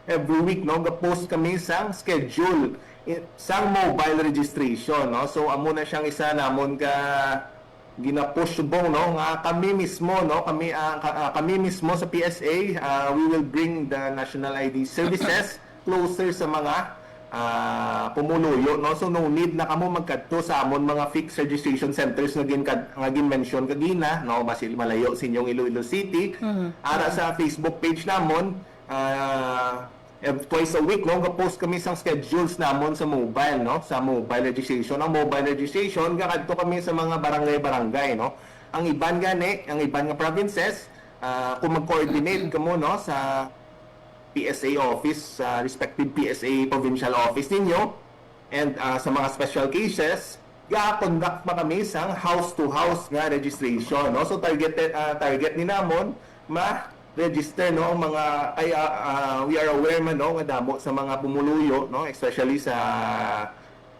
every week, no, ga-post kami sang schedule sang mobile registration, no. So amo na siyang isa namon ka gina-push subong, no, nga kami mismo, no, kami mismo sa PSA, we will bring the national ID services closer sa mga pumuluyo, no. So no need na kamo magkadto sa amon mga fixed registration centers nga gin-mention kagina, no, masil malayo sa inyong Iloilo City. Ara sa Facebook page namon, twice a week, no, ga-post kami sang schedules namon sa mobile, no, sa mobile registration. Ang mobile registration gakadto kami sa mga barangay, no. Ang iban nga provinces, kung mag-coordinate kamo, no, sa PSA office, respective PSA provincial office ninyo, and sa mga special cases, ga-conduct pa kami sang house-to-house nga registration, no. So target ni namon ma-register, no, ang mga we are aware man, no, nga damo sa mga pumuluyo, no, especially sa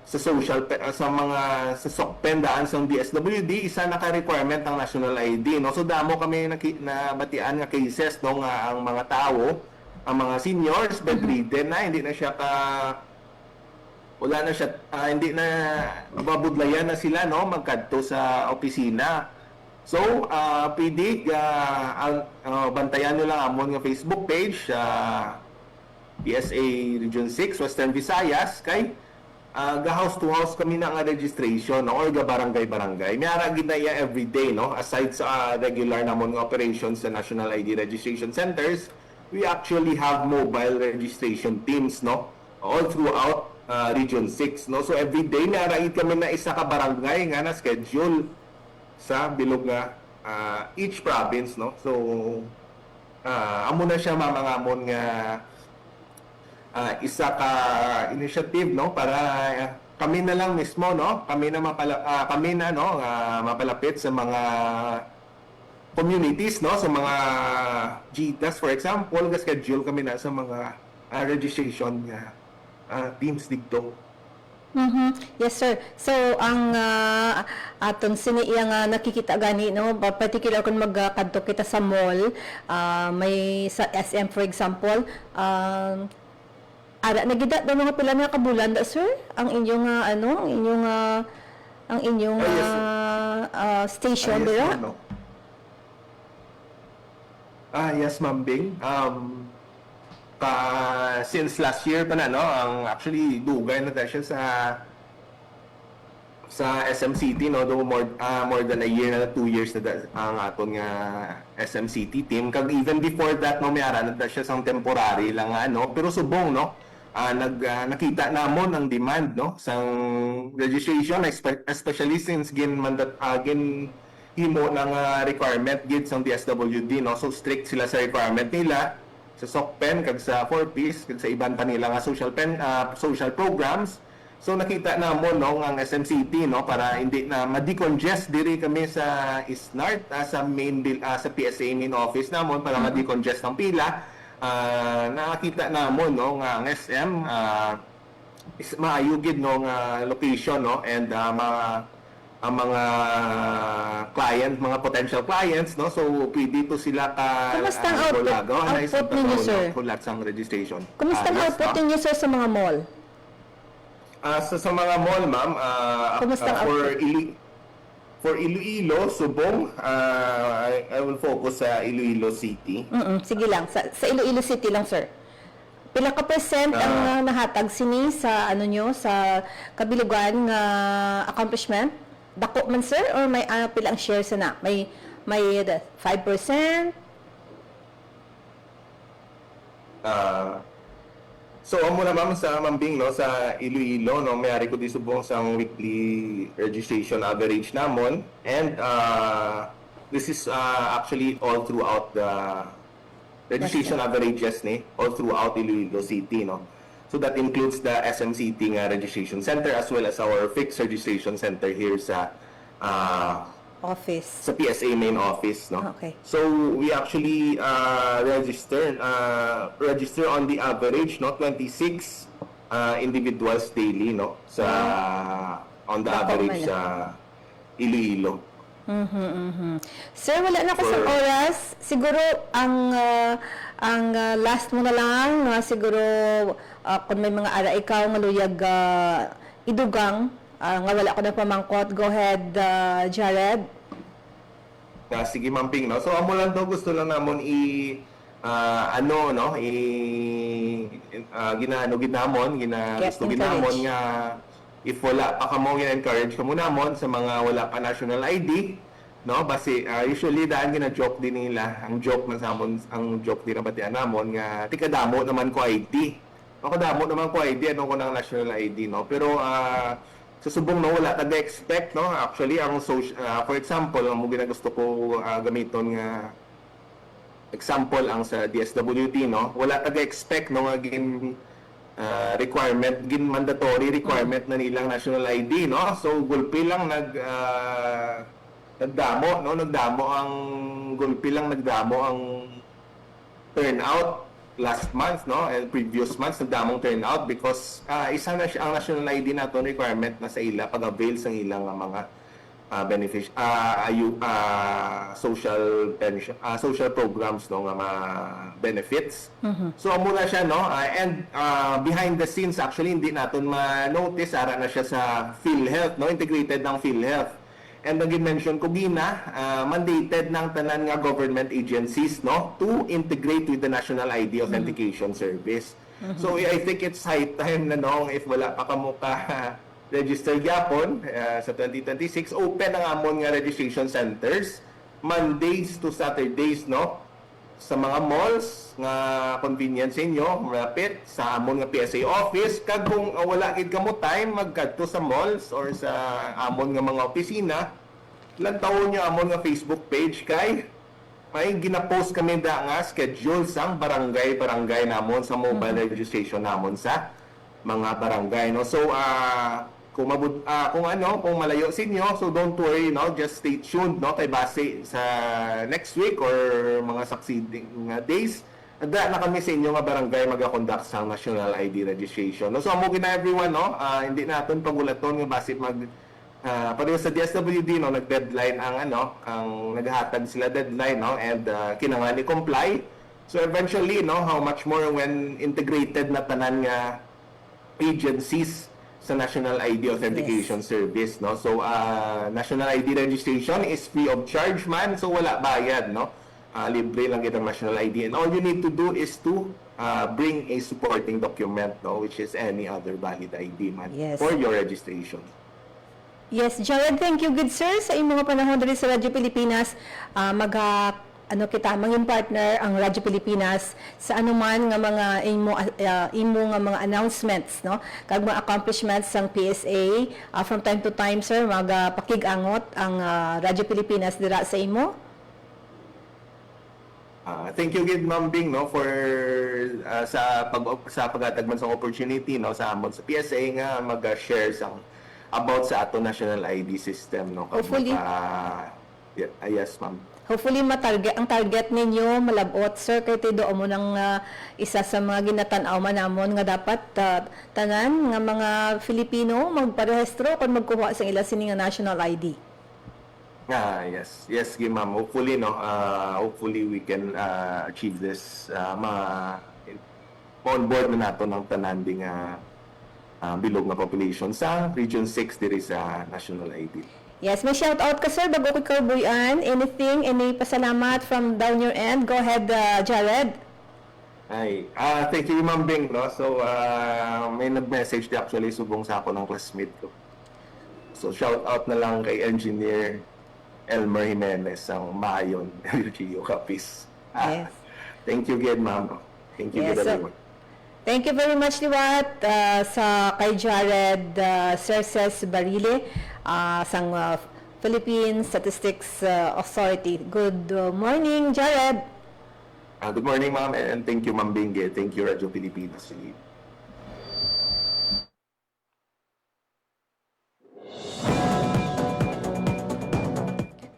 social sa mga sa sokpendaan sa DSWD, isa na ka-requirement ang national ID, no. So damo kami nabatian nga cases, no, nga ang mga tao, ang mga seniors bedridden na, hindi na siya wala na siya, hindi na mababudlayan na sila, no, magkadto sa opisina. So, pwede, bantayan nyo lang amon nga Facebook page, PSA Region 6, Western Visayas, kay ga-house to house kami na nga registration, no, or ga-barangay-barangay. May aragin na iya everyday, no, aside sa regular namon nga operations sa National ID Registration Centers, we actually have mobile registration teams, no, all throughout Region 6, no. So every day naaraid kami na isa ka barangay nga na schedule sa bilog nga each province, no. So amo na siya mamangamon nga isa ka initiative, no, para kami na lang mismo, no, kami na mapalapit sa mga communities, no, sa mga GTAs for example, ga schedule kami na sa mga registration teams dito. Yes, sir. So, ang aton siniya nga nakikita gani, no, particular kung magkadto kita sa mall, may sa SM for example, ara nagida daw mga pila nga kabulan da, sir, ang inyong ang inyong station dira. Yes, Ma'am Bing. Since last year pa na, no, ang actually dugay na tayo siya sa SM City, no, do more than a year na, 2 years na ang aton nga SM City team. Kag even before that, no, may ara na siya sang temporary lang, no, pero subong, no, nakita namon ang demand, no, sang registration, especially since gin himo ng requirement gid sang DSWD, no, so strict sila sa requirement nila sa SOCPEN kag sa 4Ps kag sa iban pa nila nga social programs. So nakita namon, no, ang SM City, no, para hindi na ma-decongest diri kami sa SNART, sa sa PSA main office namon para ma-decongest ang pila. Nakita namon, no, nga ang SM is maayugid, no, nga location, no, and ang mga mga potential clients, no, so pwede to sila Kumusta ang output ninyo, sir? Kulat sang registration. Kumusta ang output ninyo, sir, sa mga mall? Sa mga mall, ma'am, Kumusta ang for Iloilo, Subong, I will focus sa Iloilo City. Sige lang, sa Iloilo City lang, sir. Pila ka percent ang nahatag sini sa sa kabilugan nga accomplishment? Dako man, sir, or may pila ang share na? May 5%? So amo na, ma'am, sa Mambing, no, sa Iloilo, no, may-ari ko di subong sa weekly registration average namon, and this is actually all throughout the registration averages, all throughout Iloilo City, no. So that includes the SM City registration center as well as our fixed registration center here sa office. Sa PSA main office, no. Okay. So we actually register on the average, no, 26 individuals daily, no, sa on the average sa Iloilo. Sir, wala na kasang oras. Siguro ang last mo na lang, siguro kung may mga ara ikaw nga luyag idugang nga wala ko na pamangkot. Go ahead, Jared. Sige, Ma'am Ping, no. So amo lang to, gusto lang namon gusto ginamon nga if wala pa kamo, encourage kamo namon sa mga wala pa national ID, no, basi usually daan gina-joke din nila. Ang joke man sa amon, ang joke din na batian namon nga tikadamo naman ko ID. Ako damo naman ko ID, ano ko ng national ID, no. Pero sa subong, no, wala taga-expect, no. Actually ang for example, ang gusto ko gamiton nga example ang sa DSWD, no, wala taga-expect, no, nga requirement, mandatory requirement na nilang national ID, no. So gulpi lang nagdamo ang turnout last month, no, and previous months nagdamong turnout because isa na siya ang national ID naton requirement na sa ila pag-avail sa ilang mga social programs no nga mga benefits. So amo na siya no and behind the scenes actually hindi naton ma-notice ara na siya sa PhilHealth no, integrated ng PhilHealth. And ang mention ko gina mandated ng tanan nga government agencies no to integrate with the National ID Authentication Service. So I think it's high time na no if wala pa kamo ka register gyapon sa 2026 open ang amon nga registration centers Mondays to Saturdays no sa mga malls nga convenience inyo malapit sa amon nga PSA office kag kung wala gid kamo time magkadto sa malls or sa amon nga mga opisina lantawon niyo amon nga Facebook page kay may gina-post kami da nga schedule sang barangay namon sa mobile registration namon sa mga barangay no. So kung malayo sa inyo, so don't worry no, just stay tuned no kay base sa next week or mga succeeding days. Ada na kami sa inyo nga barangay mag-conduct sa national ID registration. No, so amo gina everyone no, hindi naton pagulaton nga base pareho sa DSWD no nag-deadline ang naghatag sila deadline no and kinahanglan i-comply. So eventually no how much more when integrated na tanan nga agencies sa National ID Authentication Service no. So National ID registration is free of charge man, so wala bayad no. Libre lang itong National ID and all you need to do is to bring a supporting document no, which is any other valid ID man for your registration. Yes, Jared, thank you good sir sa imong panahon diri sa Radyo Pilipinas. Kita mangin partner ang Radyo Pilipinas sa anuman nga mga imo nga mga announcements no kag mga accomplishments sang PSA from time to time sir magapakig-angot ang Radyo Pilipinas dira sa imo. Thank you gid Ma'am Bing no for sa paghatag man sa opportunity no sa amon sa PSA nga mag-share sang about sa ato national ID system no. Hopefully yes ma'am. Hopefully ang target ninyo malabot sir kay tido mo nang isa sa mga ginatan-aw man namon nga dapat tanan nga mga Filipino magparehistro kon magkuha sa ila sini nga national ID. Yes ma'am. Hopefully no hopefully we can achieve this on board na nato ng tanan ding bilog na population sa Region 6 diri sa national ID. Yes, may shout out ka sir bago ko karbuyan. Anything, any pasalamat from down your end? Go ahead, Jared. Thank you Ma'am Bing no. So may nag-message di actually subong sa ako ng classmate ko. So shout out na lang kay Engineer Elmer Jimenez ang Mayon LGU Capiz. Yes. Thank you again ma'am. Thank you everyone. Thank you very much Liwat sa kay Jared Cerces Barile sang Philippine Statistics Authority. Good morning Jared. Good morning ma'am and thank you Ma'am Bingge. Thank you Radyo Pilipinas.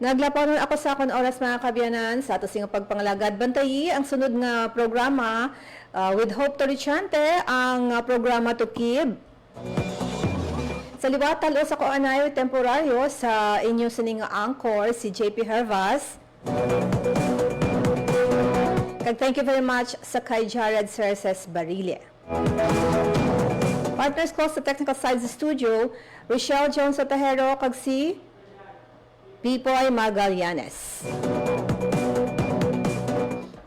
Naglapanon ako sa akong oras mga kabyanan sa ato sing pagpangalagad. Bantayi ang sunod nga programa with Hope Torichante ang programa Tukib. Sa liwat talos ako anayo temporaryo sa inyo sining anchor si JP Hervas. Kag thank you very much sa kay Jared Cerces Barile. Partners ko sa technical side sa studio, Rochelle Jones Otahero kag si Pipoy Magallanes.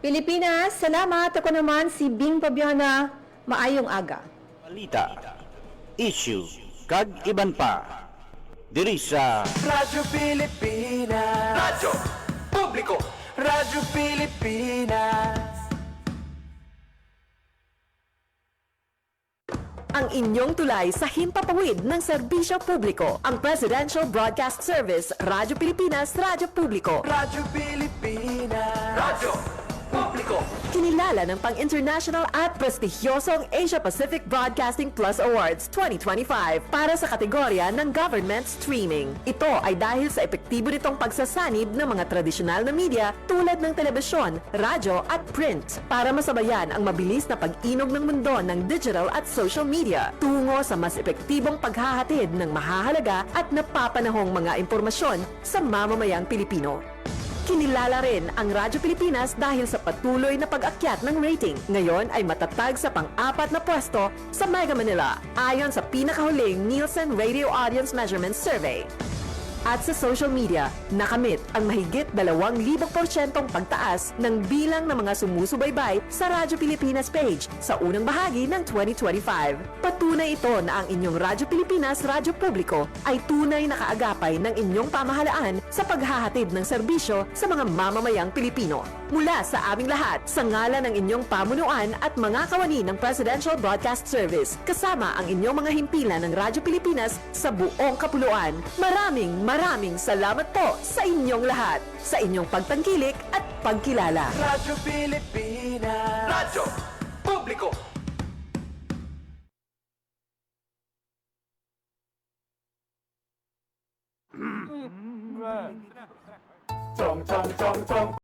Pilipinas, salamat. Ako naman si Bing Pabiana. Maayong aga. Balita, issue, kag iban pa. Diri sa Radyo Pilipinas. Radyo Publiko. Radyo Pilipinas. Ang inyong tulay sa himpapawid ng serbisyo publiko. Ang Presidential Broadcast Service, Radyo Pilipinas, Radyo Publiko. Radyo Pilipinas. Radyo Publiko. Publiko. Kinilala ng pang-international at prestigyosong Asia Pacific Broadcasting Plus Awards 2025 para sa kategorya ng Government Streaming. Ito ay dahil sa epektibo nitong pagsasanib ng mga tradisyonal na media tulad ng telebisyon, radyo at print para masabayan ang mabilis na pag-inog ng mundo ng digital at social media tungo sa mas epektibong paghahatid ng mahahalaga at napapanahong mga impormasyon sa mamamayang Pilipino. Kinilala rin ang Radyo Pilipinas dahil sa patuloy na pag-akyat ng rating. Ngayon ay matatag sa pang-4 na pwesto sa Mega Manila ayon sa pinakahuling Nielsen Radio Audience Measurement Survey. At sa social media, nakamit ang mahigit 2,000% pagtaas ng bilang ng mga sumusubaybay sa Radyo Pilipinas page sa unang bahagi ng 2025. Patunay ito na ang inyong Radyo Pilipinas Radyo Publiko ay tunay na kaagapay ng inyong pamahalaan sa paghahatid ng serbisyo sa mga mamamayang Pilipino. Mula sa aming lahat, sa ngalan ng inyong pamunuan at mga kawani ng Presidential Broadcast Service, kasama ang inyong mga himpilan ng Radyo Pilipinas sa buong kapuluan, maraming salamat po sa inyong lahat, sa inyong pagtangkilik at pagkilala. Radyo Pilipinas. Radyo Publiko. Chong, chong, chong, chong.